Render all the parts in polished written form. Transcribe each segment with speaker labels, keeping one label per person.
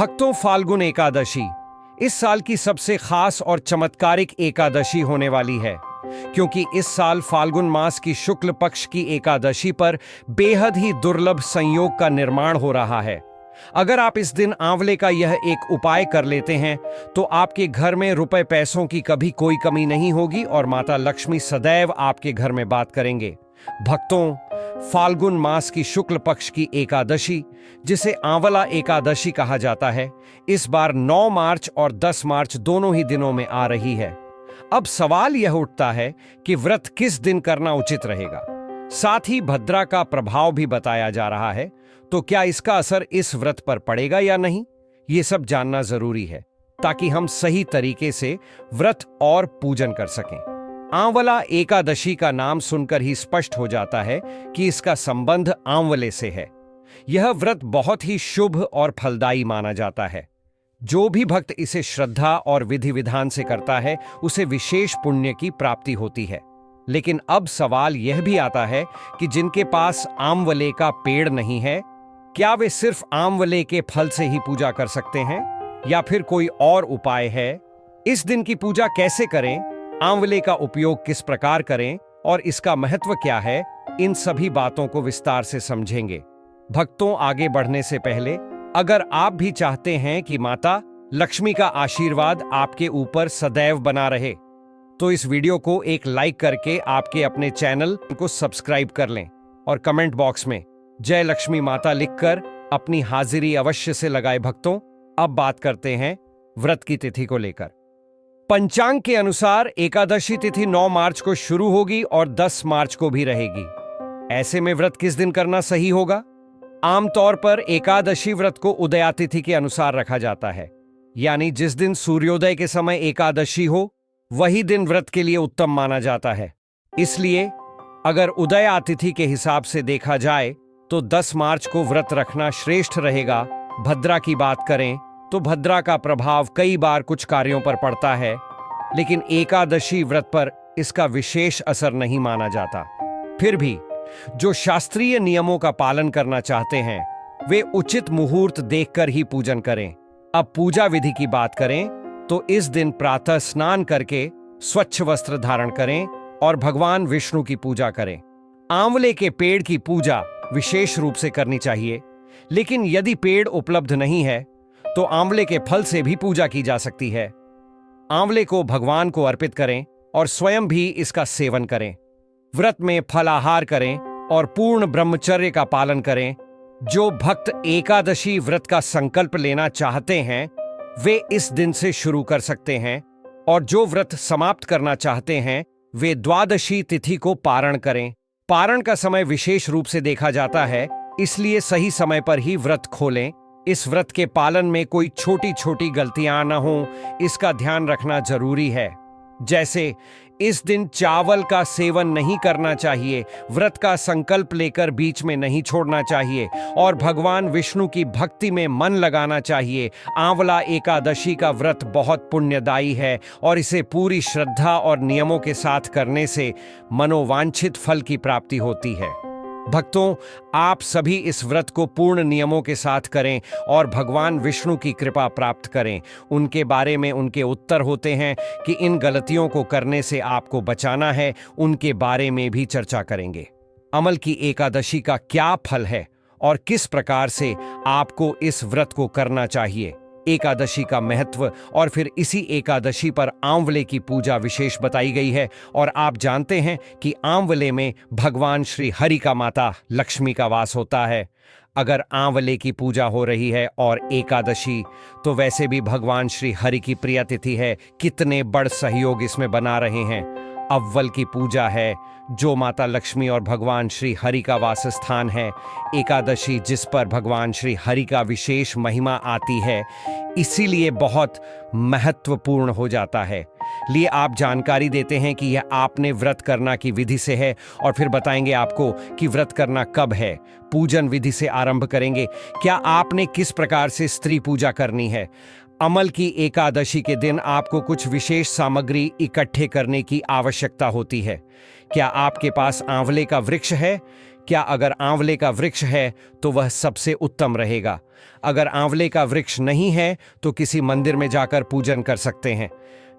Speaker 1: भक्तों, फाल्गुन एकादशी इस साल की सबसे खास और चमत्कारिक एकादशी होने वाली है, क्योंकि इस साल फाल्गुन मास की शुक्ल पक्ष की एकादशी पर बेहद ही दुर्लभ संयोग का निर्माण हो रहा है। अगर आप इस दिन आंवले का यह एक उपाय कर लेते हैं तो आपके घर में रुपए पैसों की कभी कोई कमी नहीं होगी और माता लक्ष्मी सदैव आपके घर में बात करेंगे। भक्तों, फाल्गुन मास की शुक्ल पक्ष की एकादशी, जिसे आंवला एकादशी कहा जाता है, इस बार 9 मार्च और 10 मार्च दोनों ही दिनों में आ रही है। अब सवाल यह उठता है कि व्रत किस दिन करना उचित रहेगा। साथ ही भद्रा का प्रभाव भी बताया जा रहा है, तो क्या इसका असर इस व्रत पर पड़ेगा या नहीं, ये सब जानना जरूरी है ताकि हम सही तरीके से व्रत और पूजन कर सकें। आंवला एकादशी का नाम सुनकर ही स्पष्ट हो जाता है कि इसका संबंध आंवले से है। यह व्रत बहुत ही शुभ और फलदायी माना जाता है। जो भी भक्त इसे श्रद्धा और विधि विधान से करता है उसे विशेष पुण्य की प्राप्ति होती है। लेकिन अब सवाल यह भी आता है कि जिनके पास आंवले का पेड़ नहीं है, क्या वे सिर्फ आंवले के फल से ही पूजा कर सकते हैं या फिर कोई और उपाय है? इस दिन की पूजा कैसे करें, आंवले का उपयोग किस प्रकार करें और इसका महत्व क्या है, इन सभी बातों को विस्तार से समझेंगे। भक्तों, आगे बढ़ने से पहले अगर आप भी चाहते हैं कि माता लक्ष्मी का आशीर्वाद आपके ऊपर सदैव बना रहे, तो इस वीडियो को एक लाइक करके आपके अपने चैनल को सब्सक्राइब कर लें और कमेंट बॉक्स में जय लक्ष्मी माता लिखकर अपनी हाजिरी अवश्य से लगाए। भक्तों, अब बात करते हैं व्रत की तिथि को लेकर। पंचांग के अनुसार एकादशी तिथि 9 मार्च को शुरू होगी और 10 मार्च को भी रहेगी। ऐसे में व्रत किस दिन करना सही होगा? आमतौर पर एकादशी व्रत को उदयातिथि के अनुसार रखा जाता है, यानी जिस दिन सूर्योदय के समय एकादशी हो वही दिन व्रत के लिए उत्तम माना जाता है। इसलिए अगर उदयातिथि के हिसाब से देखा जाए तो 10 मार्च को व्रत रखना श्रेष्ठ रहेगा। भद्रा की बात करें तो भद्रा का प्रभाव कई बार कुछ कार्यों पर पड़ता है, लेकिन एकादशी व्रत पर इसका विशेष असर नहीं माना जाता। फिर भी जो शास्त्रीय नियमों का पालन करना चाहते हैं वे उचित मुहूर्त देखकर ही पूजन करें। अब पूजा विधि की बात करें तो इस दिन प्रातः स्नान करके स्वच्छ वस्त्र धारण करें और भगवान विष्णु की पूजा करें। आंवले के पेड़ की पूजा विशेष रूप से करनी चाहिए, लेकिन यदि पेड़ उपलब्ध नहीं है तो आंवले के फल से भी पूजा की जा सकती है। आंवले को भगवान को अर्पित करें और स्वयं भी इसका सेवन करें। व्रत में फलाहार करें और पूर्ण ब्रह्मचर्य का पालन करें। जो भक्त एकादशी व्रत का संकल्प लेना चाहते हैं वे इस दिन से शुरू कर सकते हैं, और जो व्रत समाप्त करना चाहते हैं वे द्वादशी तिथि को पारण करें। पारण का समय विशेष रूप से देखा जाता है, इसलिए सही समय पर ही व्रत खोलें। इस व्रत के पालन में कोई छोटी छोटी गलतियां न हो, इसका ध्यान रखना जरूरी है। जैसे इस दिन चावल का सेवन नहीं करना चाहिए, व्रत का संकल्प लेकर बीच में नहीं छोड़ना चाहिए और भगवान विष्णु की भक्ति में मन लगाना चाहिए। आंवला एकादशी का व्रत बहुत पुण्यदायी है और इसे पूरी श्रद्धा और नियमों के साथ करने से मनोवांछित फल की प्राप्ति होती है। भक्तों, आप सभी इस व्रत को पूर्ण नियमों के साथ करें और भगवान विष्णु की कृपा प्राप्त करें। उनके बारे में उनके उत्तर होते हैं कि इन गलतियों को करने से आपको बचाना है, उनके बारे में भी चर्चा करेंगे। अमल की एकादशी का क्या फल है और किस प्रकार से आपको इस व्रत को करना चाहिए, एकादशी का महत्व और फिर इसी एकादशी पर आंवले की पूजा विशेष बताई गई है। और आप जानते हैं कि आंवले में भगवान श्री हरि का माता लक्ष्मी का वास होता है। अगर आंवले की पूजा हो रही है और एकादशी, तो वैसे भी भगवान श्री हरि की प्रिय तिथि है। कितने बड़ सहयोग इसमें बना रहे हैं। अव्वल की पूजा है जो माता लक्ष्मी और भगवान श्री हरि का वास स्थान है। एकादशी जिस पर भगवान श्री हरि का विशेष महिमा आती है, इसीलिए बहुत महत्वपूर्ण हो जाता है। लिए आप जानकारी देते हैं कि यह आपने व्रत करना की विधि से है और फिर बताएंगे आपको कि व्रत करना कब है। पूजन विधि से आरंभ करेंगे। क्या आपने किस प्रकार से स्त्री पूजा करनी है। अमल की एकादशी के दिन आपको कुछ विशेष सामग्री इकट्ठे करने की आवश्यकता होती है। क्या आपके पास आंवले का वृक्ष है? क्या अगर आंवले का वृक्ष है तो वह सबसे उत्तम रहेगा। अगर आंवले का वृक्ष नहीं है तो किसी मंदिर में जाकर पूजन कर सकते हैं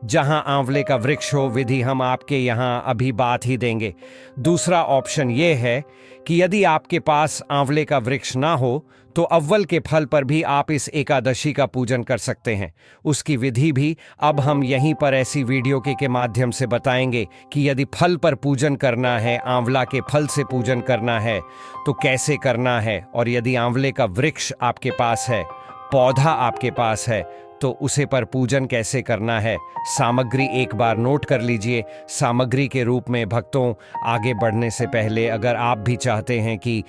Speaker 1: जहां आंवले का वृक्ष हो। विधि हम आपके यहां अभी बात ही देंगे। दूसरा ऑप्शन यह है कि यदि आपके पास आंवले का वृक्ष ना हो तो अव्वल के फल पर भी आप इस एकादशी का पूजन कर सकते हैं। उसकी विधि भी अब हम यहीं पर ऐसी वीडियो के माध्यम से बताएंगे कि यदि फल पर पूजन करना है, आंवला के फल से पूजन करना है तो कैसे करना है, और यदि आंवले का वृक्ष आपके पास है, पौधा आपके पास है, तो उसे पर पूजन कैसे करना है। सामग्री एक बार नोट कर लीजिए। सामग्री के रूप में भक्तों, आगे बढ़ने से पहले अगर आप भी चाहते हैं कि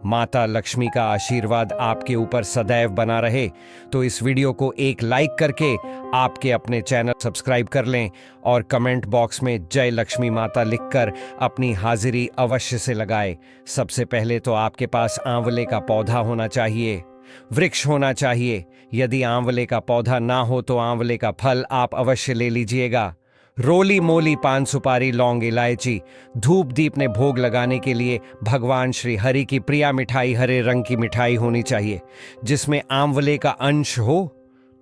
Speaker 1: माता लक्ष्मी का आशीर्वाद आपके ऊपर सदैव बना रहे तो इस वीडियो को एक लाइक करके आपके अपने चैनल सब्सक्राइब कर लें और कमेंट बॉक्स में जय लक्ष्मी माता लिखकर अपनी हाजिरी अवश्य से लगाएं। सबसे पहले तो आपके पास आंवले का पौधा होना चाहिए, वृक्ष होना चाहिए। यदि आंवले का पौधा ना हो तो आंवले का फल आप अवश्य ले लीजिएगा। रोली मोली, पान सुपारी, लौंग, इलायची, धूप दीप ने भोग लगाने के लिए भगवान श्री हरि की प्रिय मिठाई हरे रंग की मिठाई होनी चाहिए जिसमें आंवले का अंश हो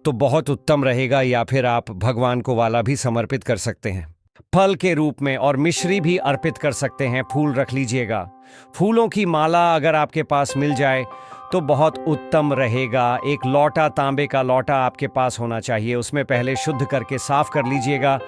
Speaker 1: तो बहुत उत्तम रहेगा, या फिर आप भगवान को वाला भी समर्पित कर सकते हैं फल के रूप में, और मिश्री भी अर्पित कर सकते हैं। फूल रख लीजिएगा। फूलों की माला अगर आपके पास मिल जाए तो बहुत उत्तम रहेगा। एक लोटा, तांबे का लोटा आपके पास होना चाहिए। उसमें पहले शुद्ध करके साफ कर लीजिएगा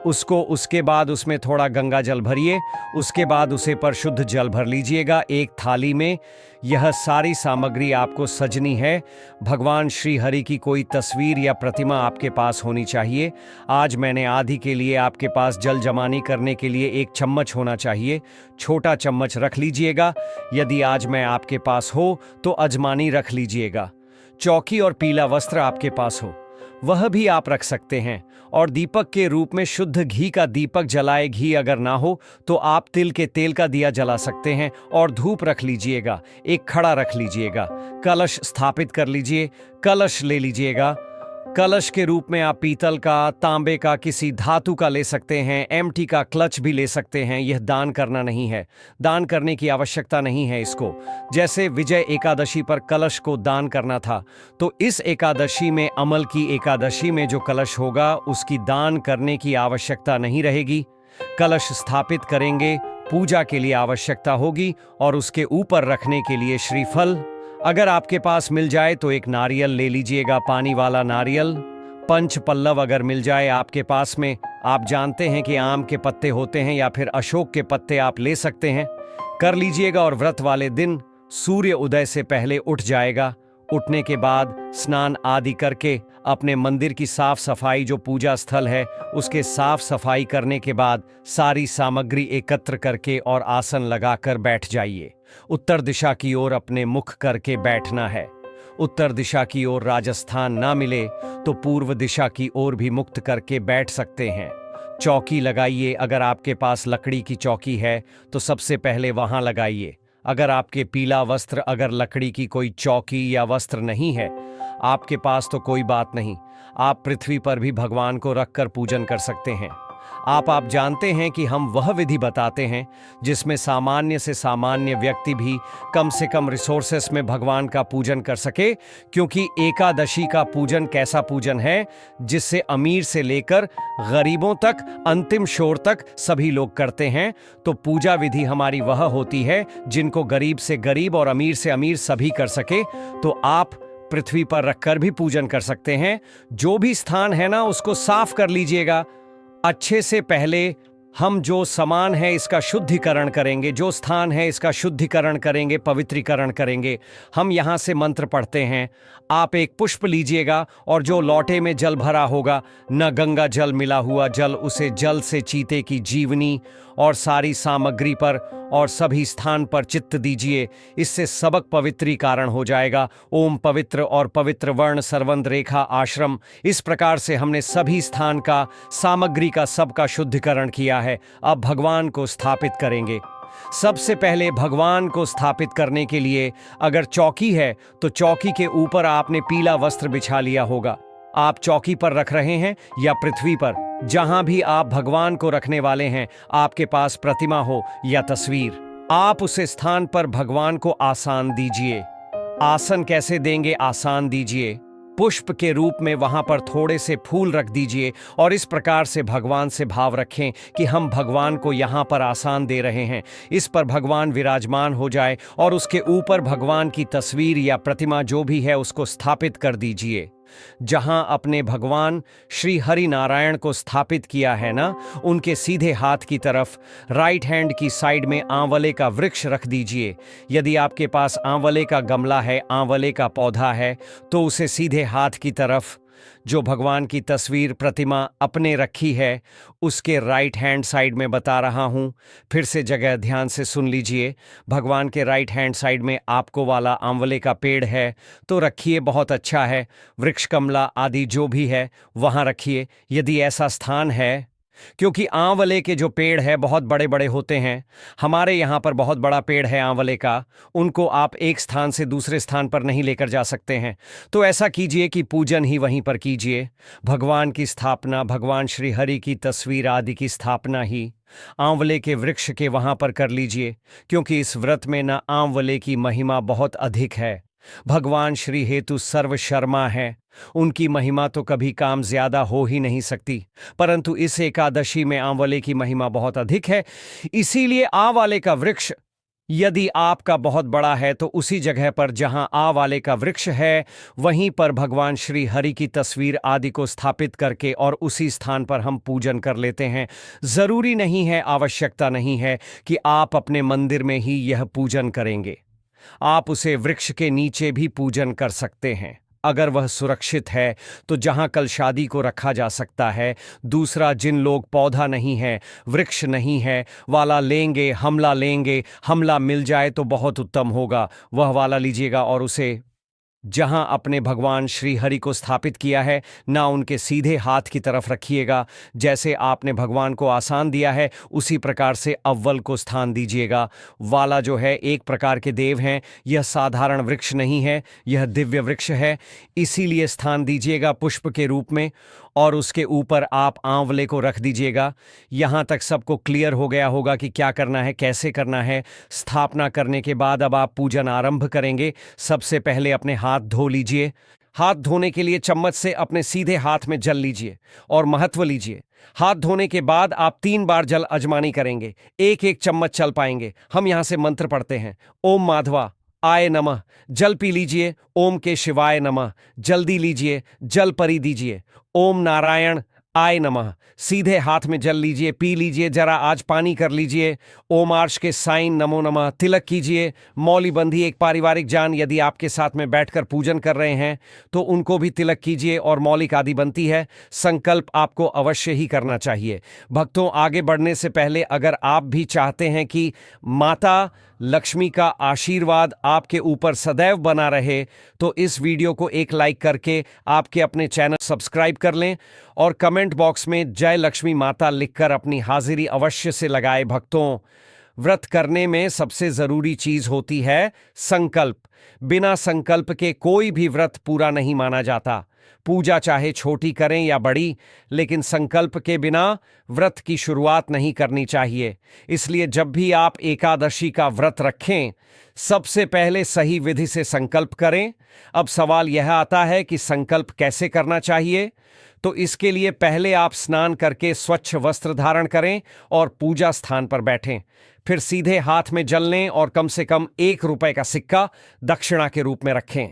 Speaker 1: उसको। उसके बाद उसमें थोड़ा गंगा जल भरिए। उसके बाद उसे पर शुद्ध जल भर लीजिएगा एक थाली में। यह सारी सामग्री आपको सजनी है। भगवान श्री हरि की कोई तस्वीर या प्रतिमा आपके पास होनी चाहिए। आज मैंने आदि के लिए आपके पास जल जमानी करने के लिए एक चम्मच होना चाहिए। छोटा चम्मच रख लीजिएगा। यदि आज मैं आपके पास हो तो अजमानी रख लीजिएगा। चौकी और पीला वस्त्र आपके पास हो वह भी आप रख सकते हैं। और दीपक के रूप में शुद्ध घी का दीपक जलाए। घी अगर ना हो तो आप तिल के तेल का दिया जला सकते हैं। और धूप रख लीजिएगा। एक खड़ा रख लीजिएगा। कलश स्थापित कर लीजिए। कलश ले लीजिएगा। कलश के रूप में आप पीतल का, तांबे का, किसी धातु का ले सकते हैं। एमटी का क्लच भी ले सकते हैं। यह दान करना नहीं है, दान करने की आवश्यकता नहीं है इसको। जैसे विजय एकादशी पर कलश को दान करना था तो इस एकादशी में, अमल की एकादशी में जो कलश होगा उसकी दान करने की आवश्यकता नहीं रहेगी। कलश स्थापित करेंगे, पूजा के लिए आवश्यकता होगी, और उसके ऊपर रखने के लिए श्रीफल अगर आपके पास मिल जाए तो एक नारियल ले लीजिएगा, पानी वाला नारियल। पंच पल्लव अगर मिल जाए आपके पास में, आप जानते हैं कि आम के पत्ते होते हैं या फिर अशोक के पत्ते आप ले सकते हैं, कर लीजिएगा। और व्रत वाले दिन सूर्य उदय से पहले उठ जाएगा। उठने के बाद स्नान आदि करके अपने मंदिर की साफ सफाई, जो पूजा स्थल है उसके साफ सफाई करने के बाद सारी सामग्री एकत्र करके और आसन लगाकर बैठ जाइए। उत्तर दिशा की ओर अपने मुख करके बैठना है। उत्तर दिशा की ओर राजस्थान ना मिले तो पूर्व दिशा की ओर भी मुक्त करके बैठ सकते हैं। चौकी लगाइए। अगर आपके पास लकड़ी की चौकी है तो सबसे पहले वहां लगाइए। अगर आपके पीला वस्त्र, अगर लकड़ी की कोई चौकी या वस्त्र नहीं है आपके पास तो कोई बात नहीं, आप पृथ्वी पर भी भगवान को रखकर पूजन कर सकते हैं। आप जानते हैं कि हम वह विधि बताते हैं जिसमें सामान्य से सामान्य व्यक्ति भी कम से कम रिसोर्सेस में भगवान का पूजन कर सके, क्योंकि एकादशी का पूजन कैसा पूजन है जिससे अमीर से लेकर गरीबों तक, अंतिम छोर तक सभी लोग करते हैं। तो पूजा विधि हमारी वह होती है जिनको गरीब से गरीब और अमीर से अमीर सभी कर सके। तो आप पृथ्वी पर रखकर भी पूजन कर सकते हैं। जो भी स्थान है ना उसको साफ कर लीजिएगा अच्छे से। पहले हम जो सामान है इसका शुद्धिकरण करेंगे, जो स्थान है इसका शुद्धिकरण करेंगे, पवित्रीकरण करेंगे। हम यहाँ से मंत्र पढ़ते हैं। आप एक पुष्प लीजिएगा और जो लोटे में जल भरा होगा, न गंगा जल मिला हुआ जल, उसे जल से चीते की जीवनी और सारी सामग्री पर और सभी स्थान पर चित्त दीजिए। इससे सबक पवित्रीकरण हो जाएगा। ओम पवित्र और पवित्र वर्ण सर्वंत रेखा आश्रम, इस प्रकार से हमने सभी स्थान का, सामग्री का, सबका शुद्धिकरण किया है। अब भगवान को स्थापित करेंगे। सबसे पहले भगवान को स्थापित करने के लिए अगर चौकी है तो चौकी के ऊपर आपने पीला वस्त्र बिछा लिया होगा। आप चौकी पर रख रहे हैं या पृथ्वी पर, जहां भी आप भगवान को रखने वाले हैं, आपके पास प्रतिमा हो या तस्वीर, आप उस स्थान पर भगवान को आसन दीजिए। आसन कैसे देंगे? आसन दीजिए, पुष्प के रूप में वहां पर थोड़े से फूल रख दीजिए और इस प्रकार से भगवान से भाव रखें कि हम भगवान को यहां पर आसन दे रहे हैं। इस पर भगवान विराजमान हो जाए और उसके ऊपर भगवान की तस्वीर या प्रतिमा जो भी है उसको स्थापित कर दीजिए। जहां अपने भगवान श्री हरि नारायण को स्थापित किया है ना, उनके सीधे हाथ की तरफ राइट हैंड की साइड में आंवले का वृक्ष रख दीजिए। यदि आपके पास आंवले का गमला है, आंवले का पौधा है, तो उसे सीधे हाथ की तरफ जो भगवान की तस्वीर प्रतिमा अपने रखी है उसके राइट हैंड साइड में बता रहा हूं। फिर से जगह ध्यान से सुन लीजिए। भगवान के राइट हैंड साइड में आपको वाला आंवले का पेड़ है तो रखिए, बहुत अच्छा है। वृक्ष, कमला आदि जो भी है वहां रखिए यदि ऐसा स्थान है, क्योंकि आंवले के जो पेड़ है बहुत बड़े बड़े होते हैं। हमारे यहाँ पर बहुत बड़ा पेड़ है आंवले का, उनको आप एक स्थान से दूसरे स्थान पर नहीं लेकर जा सकते हैं। तो ऐसा कीजिए कि पूजन ही वहीं पर कीजिए। भगवान की स्थापना, भगवान श्री हरि की तस्वीर आदि की स्थापना ही आंवले के वृक्ष के वहां पर कर लीजिए, क्योंकि इस व्रत में न आंवले की महिमा बहुत अधिक है। भगवान श्री हेतु सर्व शर्मा है, उनकी महिमा तो कभी काम ज्यादा हो ही नहीं सकती, परंतु इस एकादशी में आंवले की महिमा बहुत अधिक है। इसीलिए आंवले का वृक्ष यदि आपका बहुत बड़ा है तो उसी जगह पर जहां आंवले का वृक्ष है वहीं पर भगवान श्री हरि की तस्वीर आदि को स्थापित करके और उसी स्थान पर हम पूजन कर लेते हैं। जरूरी नहीं है, आवश्यकता नहीं है कि आप अपने मंदिर में ही यह पूजन करेंगे। आप उसे वृक्ष के नीचे भी पूजन कर सकते हैं अगर वह सुरक्षित है, तो जहां कल शादी को रखा जा सकता है। दूसरा, जिन लोग पौधा नहीं है, वृक्ष नहीं है, वाला लेंगे, हमला मिल जाए तो बहुत उत्तम होगा, वह वाला लीजिएगा और उसे जहां अपने भगवान श्री हरि को स्थापित किया है ना उनके सीधे हाथ की तरफ रखिएगा। जैसे आपने भगवान को आसन दिया है उसी प्रकार से अव्वल को स्थान दीजिएगा। वाला जो है एक प्रकार के देव हैं, यह साधारण वृक्ष नहीं है, यह दिव्य वृक्ष है, इसीलिए स्थान दीजिएगा पुष्प के रूप में और उसके ऊपर आप आंवले को रख दीजिएगा। यहाँ तक सबको क्लियर हो गया होगा कि क्या करना है, कैसे करना है। स्थापना करने के बाद अब आप पूजन आरंभ करेंगे। सबसे पहले अपने हाथ धो लीजिए। हाथ धोने के लिए चम्मच से अपने सीधे हाथ में जल लीजिए और महत्व लीजिए। हाथ धोने के बाद आप 3 बार जल अजमानी करेंगे, एक एक चम्मच चल पाएंगे। हम यहाँ से मंत्र पढ़ते हैं, ओम माधवा आय नमः। जल पी लीजिए, ओम के शिवाय नमः। जल्दी लीजिए, जल परी दीजिए, ओम नारायण आय नमः। सीधे हाथ में जल लीजिए, पी लीजिए, जरा आज पानी कर लीजिए। ओम आर्ष के साइन नमो नमः। तिलक कीजिए। मौली बंधी एक पारिवारिक जान यदि आपके साथ में बैठकर पूजन कर रहे हैं तो उनको भी तिलक कीजिए और मौलिक आदि बनती है। संकल्प आपको अवश्य ही करना चाहिए। भक्तों, आगे बढ़ने से पहले अगर आप भी चाहते हैं कि माता लक्ष्मी का आशीर्वाद आपके ऊपर सदैव बना रहे तो इस वीडियो को एक लाइक करके आपके अपने चैनल सब्सक्राइब कर लें और कमेंट बॉक्स में जय लक्ष्मी माता लिखकर अपनी हाजिरी अवश्य से लगाए। भक्तों, व्रत करने में सबसे जरूरी चीज होती है संकल्प। बिना संकल्प के कोई भी व्रत पूरा नहीं माना जाता। पूजा चाहे छोटी करें या बड़ी, लेकिन संकल्प के बिना व्रत की शुरुआत नहीं करनी चाहिए। इसलिए जब भी आप एकादशी का व्रत रखें, सबसे पहले सही विधि से संकल्प करें। अब सवाल यह आता है कि संकल्प कैसे करना चाहिए, तो इसके लिए पहले आप स्नान करके स्वच्छ वस्त्र धारण करें और पूजा स्थान पर बैठें। फिर सीधे हाथ में जल लें और कम से कम 1 रुपए का सिक्का दक्षिणा के रूप में रखें।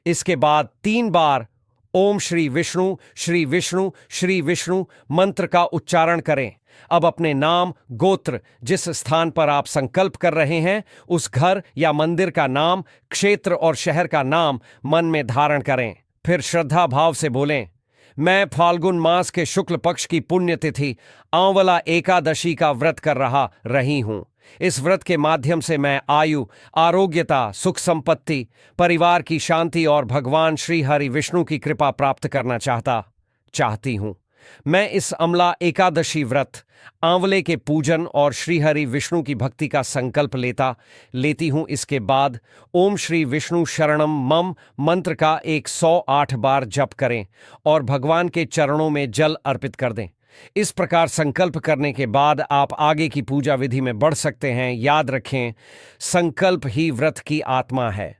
Speaker 1: इसके बाद 3 बार ओम श्री विष्णु श्री विष्णु श्री विष्णु मंत्र का उच्चारण करें। अब अपने नाम, गोत्र, जिस स्थान पर आप संकल्प कर रहे हैं उस घर या मंदिर का नाम, क्षेत्र और शहर का नाम मन में धारण करें। फिर श्रद्धा भाव से बोलें, मैं फाल्गुन मास के शुक्ल पक्ष की पुण्यतिथि आंवला एकादशी का व्रत कर रही हूं। इस व्रत के माध्यम से मैं आयु, आरोग्यता, सुख संपत्ति, परिवार की शांति और भगवान श्री हरि विष्णु की कृपा प्राप्त करना चाहती हूं। मैं इस अमला एकादशी व्रत, आंवले के पूजन और श्रीहरि विष्णु की भक्ति का संकल्प लेती हूं। इसके बाद ओम श्री विष्णु शरणम मम मंत्र का 108 बार जप करें और भगवान के चरणों में जल अर्पित कर दें। इस प्रकार संकल्प करने के बाद आप आगे की पूजा विधि में बढ़ सकते हैं। याद रखें, संकल्प ही व्रत की आत्मा है।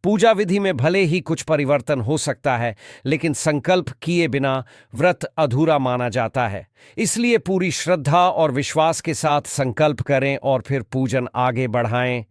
Speaker 1: पूजा विधि में भले ही कुछ परिवर्तन हो सकता है, लेकिन संकल्प किए बिना व्रत अधूरा माना जाता है। इसलिए पूरी श्रद्धा और विश्वास के साथ संकल्प करें और फिर पूजन आगे बढ़ाएं।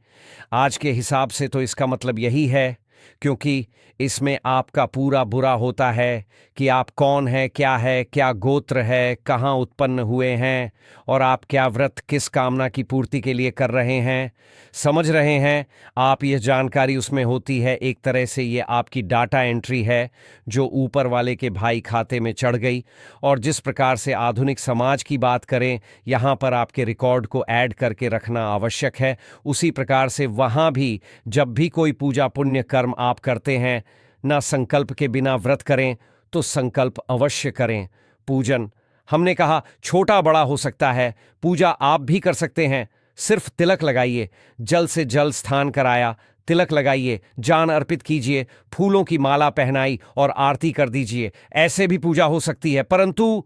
Speaker 1: आज के हिसाब से तो इसका मतलब यही है, क्योंकि इसमें आपका पूरा बुरा होता है कि आप कौन है, क्या गोत्र है, कहाँ उत्पन्न हुए हैं और आप क्या व्रत किस कामना की पूर्ति के लिए कर रहे हैं। समझ रहे हैं आप? यह जानकारी उसमें होती है। एक तरह से ये आपकी डाटा एंट्री है जो ऊपर वाले के भाई खाते में चढ़ गई। और जिस प्रकार से आधुनिक समाज की बात करें, यहाँ पर आपके रिकॉर्ड को ऐड करके रखना आवश्यक है, उसी प्रकार से वहाँ भी जब भी कोई पूजा पुण्य कर्म आप करते हैं, ना संकल्प के बिना व्रत करें तो संकल्प अवश्य करें। पूजन हमने कहा छोटा बड़ा हो सकता है, पूजा आप भी कर सकते हैं। सिर्फ तिलक लगाइए, जल से जल स्नान कराया, तिलक लगाइए, जान अर्पित कीजिए, फूलों की माला पहनाई और आरती कर दीजिए। ऐसे भी पूजा हो सकती है, परंतु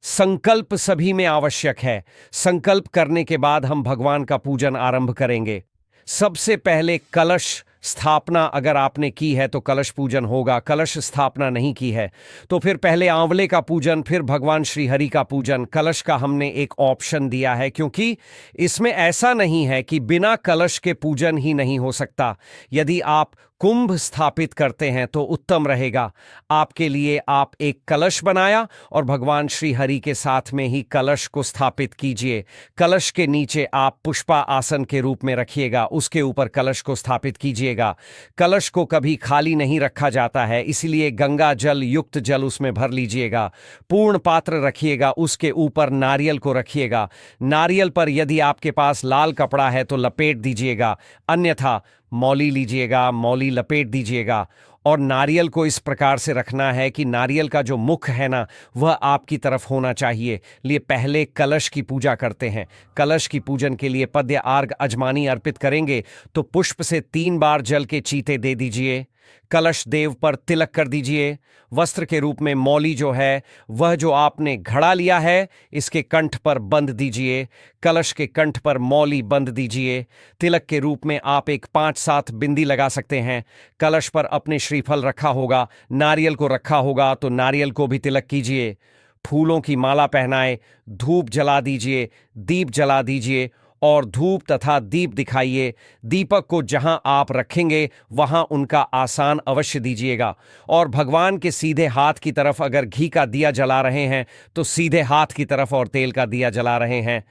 Speaker 1: संकल्प सभी में आवश्यक है। संकल्प करने के बाद हम भगवान का पूजन आरंभ करेंगे। सबसे पहले कलश स्थापना अगर आपने की है तो कलश पूजन होगा। कलश स्थापना नहीं की है तो फिर पहले आंवले का पूजन, फिर भगवान श्री हरि का पूजन। कलश का हमने एक ऑप्शन दिया है क्योंकि इसमें ऐसा नहीं है कि बिना कलश के पूजन ही नहीं हो सकता। यदि आप कुंभ स्थापित करते हैं तो उत्तम रहेगा आपके लिए। आप एक कलश बनाया और भगवान श्री हरि के साथ में ही कलश को स्थापित कीजिए। कलश के नीचे आप पुष्पा आसन के रूप में रखिएगा, उसके ऊपर कलश को स्थापित कीजिएगा। कलश को कभी खाली नहीं रखा जाता है, इसलिए गंगा जल युक्त जल उसमें भर लीजिएगा। पूर्ण पात्र रखिएगा, उसके ऊपर नारियल को रखिएगा। नारियल पर यदि आपके पास लाल कपड़ा है तो लपेट दीजिएगा, अन्यथा मौली लीजिएगा, मौली लपेट दीजिएगा। और नारियल को इस प्रकार से रखना है कि नारियल का जो मुख है ना, वह आपकी तरफ होना चाहिए। लिए पहले कलश की पूजा करते हैं। कलश की पूजन के लिए पद्य आर्घ अजमानी अर्पित करेंगे तो पुष्प से 3 बार जल के चीते दे दीजिए। कलश देव पर तिलक कर दीजिए। वस्त्र के रूप में मौली जो है, वह जो आपने घड़ा लिया है, इसके कंठ पर बंध दीजिए। कलश के कंठ पर मौली बंध दीजिए। तिलक के रूप में आप एक 5-7 बिंदी लगा सकते हैं। कलश पर अपने श्रीफल रखा होगा, नारियल को रखा होगा तो नारियल को भी तिलक कीजिए। फूलों की माला पहनाए, धूप जला दीजिए, दीप जला दीजिए और धूप तथा दीप दिखाइए। दीपक को जहां आप रखेंगे वहां उनका आसान अवश्य दीजिएगा। और भगवान के सीधे हाथ की तरफ अगर घी का दिया जला रहे हैं तो सीधे हाथ की तरफ, और तेल का दिया जला रहे हैं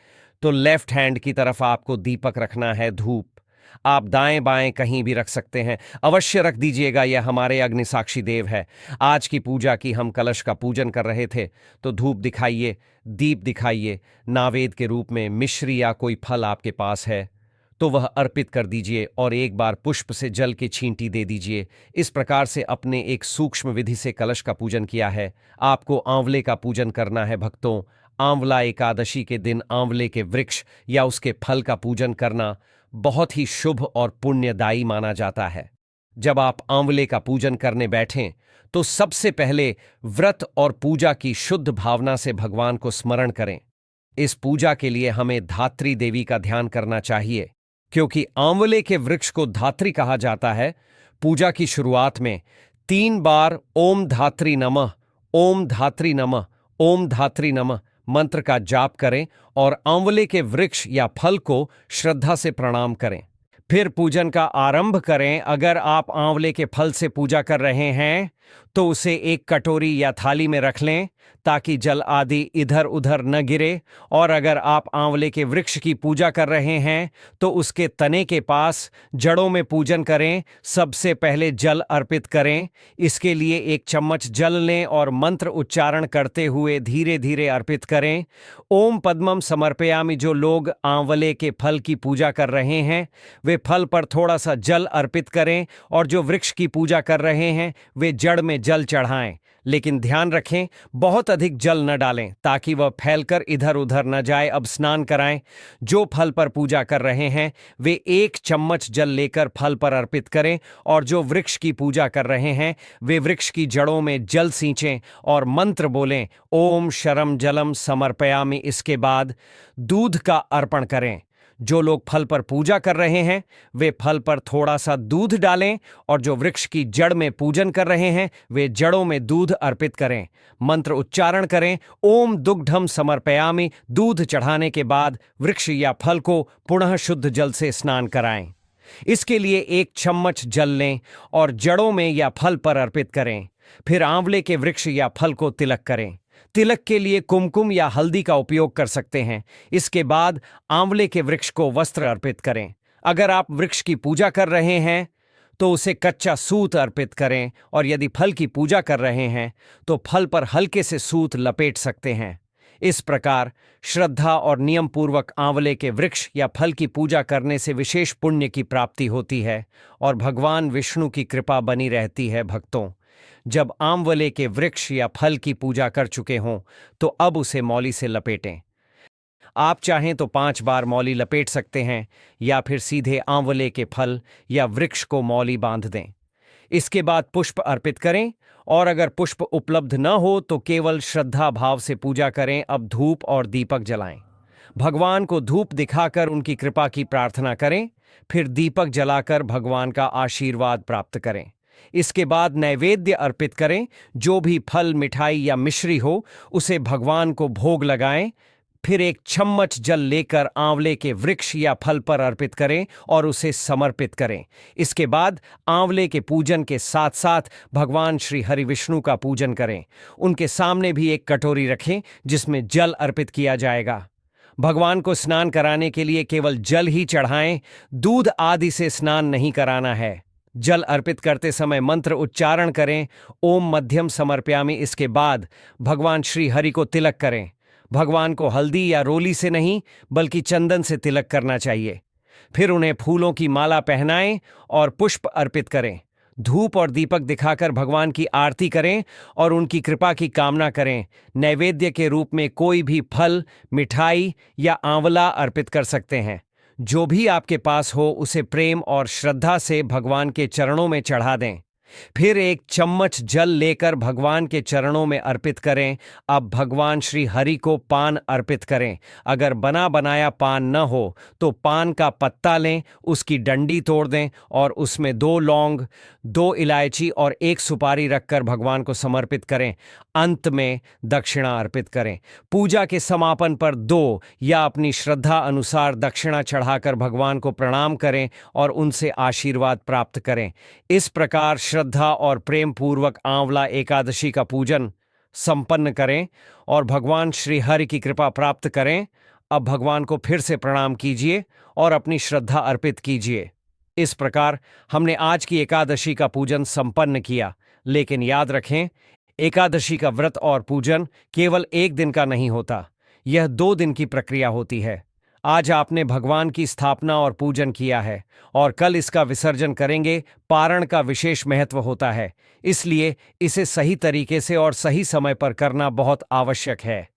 Speaker 1: तो लेफ्ट हैंड की तरफ आपको दीपक रखना है। धूप आप दाएं बाएं कहीं भी रख सकते हैं, अवश्य रख दीजिएगा। यह हमारे अग्नि साक्षी देव है। आज की पूजा की हम कलश का पूजन कर रहे थे तो धूप दिखाइए, दीप दिखाइए। नावेद के रूप में मिश्री या कोई फल आपके पास है तो वह अर्पित कर दीजिए और एक बार पुष्प से जल की छींटी दे दीजिए। इस प्रकार से अपने एक सूक्ष्म विधि से कलश का पूजन किया है। आपको आंवले का पूजन करना है भक्तों। आंवला एकादशी के दिन आंवले के वृक्ष या उसके फल का पूजन करना बहुत ही शुभ और पुण्यदायी माना जाता है। जब आप आंवले का पूजन करने बैठें तो सबसे पहले व्रत और पूजा की शुद्ध भावना से भगवान को स्मरण करें। इस पूजा के लिए हमें धात्री देवी का ध्यान करना चाहिए, क्योंकि आंवले के वृक्ष को धात्री कहा जाता है। पूजा की शुरुआत में 3 बार ओम धात्री नमः, ओम धात्री नमः, ओम धात्री नमः मंत्र का जाप करें और आंवले के वृक्ष या फल को श्रद्धा से प्रणाम करें। फिर पूजन का आरंभ करें। अगर आप आंवले के फल से पूजा कर रहे हैं तो उसे एक कटोरी या थाली में रख लें ताकि जल आदि इधर उधर न गिरे। और अगर आप आंवले के वृक्ष की पूजा कर रहे हैं तो उसके तने के पास जड़ों में पूजन करें। सबसे पहले जल अर्पित करें। इसके लिए 1 चम्मच जल लें और मंत्र उच्चारण करते हुए धीरे धीरे अर्पित करें। ओम पद्मम समर्पयामि। जो लोग आंवले के फल की पूजा कर रहे हैं वे फल पर थोड़ा सा जल अर्पित करें और जो वृक्ष की पूजा कर रहे हैं वे जड़ जड़ में जल चढ़ाएं, लेकिन ध्यान रखें बहुत अधिक जल न डालें ताकि वह फैलकर इधर उधर न जाए। अब स्नान कराएं। जो फल पर पूजा कर रहे हैं वे 1 चम्मच जल लेकर फल पर अर्पित करें, और जो वृक्ष की पूजा कर रहे हैं वे वृक्ष की जड़ों में जल सींचें और मंत्र बोलें, ओम शरम जलम समर्पयामि। इसके बाद दूध का अर्पण करें। जो लोग फल पर पूजा कर रहे हैं वे फल पर थोड़ा सा दूध डालें, और जो वृक्ष की जड़ में पूजन कर रहे हैं वे जड़ों में दूध अर्पित करें। मंत्र उच्चारण करें, ओम दुग्धम समर्पयामि। दूध चढ़ाने के बाद वृक्ष या फल को पुनः शुद्ध जल से स्नान कराएं। इसके लिए 1 चम्मच जल लें और जड़ों में या फल पर अर्पित करें। फिर आंवले के वृक्ष या फल को तिलक करें। तिलक के लिए कुमकुम या हल्दी का उपयोग कर सकते हैं। इसके बाद आंवले के वृक्ष को वस्त्र अर्पित करें। अगर आप वृक्ष की पूजा कर रहे हैं तो उसे कच्चा सूत अर्पित करें, और यदि फल की पूजा कर रहे हैं तो फल पर हल्के से सूत लपेट सकते हैं। इस प्रकार श्रद्धा और नियम पूर्वक आंवले के वृक्ष या फल की पूजा करने से विशेष पुण्य की प्राप्ति होती है और भगवान विष्णु की कृपा बनी रहती है। भक्तों, जब आंवले के वृक्ष या फल की पूजा कर चुके हों तो अब उसे मौली से लपेटें। आप चाहें तो 5 बार मौली लपेट सकते हैं या फिर सीधे आंवले के फल या वृक्ष को मौली बांध दें। इसके बाद पुष्प अर्पित करें, और अगर पुष्प उपलब्ध न हो तो केवल श्रद्धा भाव से पूजा करें। अब धूप और दीपक जलाएं। भगवान को धूप दिखाकर उनकी कृपा की प्रार्थना करें। फिर दीपक जलाकर भगवान का आशीर्वाद प्राप्त करें। इसके बाद नैवेद्य अर्पित करें। जो भी फल, मिठाई या मिश्री हो उसे भगवान को भोग लगाएं। फिर 1 चम्मच जल लेकर आंवले के वृक्ष या फल पर अर्पित करें और उसे समर्पित करें। इसके बाद आंवले के पूजन के साथ साथ भगवान श्री हरि विष्णु का पूजन करें। उनके सामने भी एक कटोरी रखें जिसमें जल अर्पित किया जाएगा। भगवान को स्नान कराने के लिए केवल जल ही चढ़ाएं, दूध आदि से स्नान नहीं कराना है। जल अर्पित करते समय मंत्र उच्चारण करें, ओम मध्यम समर्पयामि। इसके बाद भगवान श्री हरि को तिलक करें। भगवान को हल्दी या रोली से नहीं बल्कि चंदन से तिलक करना चाहिए। फिर उन्हें फूलों की माला पहनाएं और पुष्प अर्पित करें। धूप और दीपक दिखाकर भगवान की आरती करें और उनकी कृपा की कामना करें। नैवेद्य के रूप में कोई भी फल, मिठाई या आंवला अर्पित कर सकते हैं। जो भी आपके पास हो उसे प्रेम और श्रद्धा से भगवान के चरणों में चढ़ा दें। फिर 1 चम्मच जल लेकर भगवान के चरणों में अर्पित करें। अब भगवान श्री हरि को पान अर्पित करें। अगर बना बनाया पान न हो तो पान का पत्ता लें, उसकी डंडी तोड़ दें और उसमें 2 लौंग, 2 इलायची और 1 सुपारी रखकर भगवान को समर्पित करें। अंत में दक्षिणा अर्पित करें। पूजा के समापन पर 2 या अपनी श्रद्धा अनुसार दक्षिणा चढ़ाकर भगवान को प्रणाम करें और उनसे आशीर्वाद प्राप्त करें। इस प्रकार श्रद्धा और प्रेम पूर्वक आंवला एकादशी का पूजन संपन्न करें और भगवान श्री हरि की कृपा प्राप्त करें। अब भगवान को फिर से प्रणाम कीजिए और अपनी श्रद्धा अर्पित कीजिए। इस प्रकार हमने आज की एकादशी का पूजन संपन्न किया। लेकिन याद रखें, एकादशी का व्रत और पूजन केवल 1 दिन का नहीं होता, यह 2 दिन की प्रक्रिया होती है। आज आपने भगवान की स्थापना और पूजन किया है और कल इसका विसर्जन करेंगे। पारण का विशेष महत्व होता है, इसलिए इसे सही तरीके से और सही समय पर करना बहुत आवश्यक है।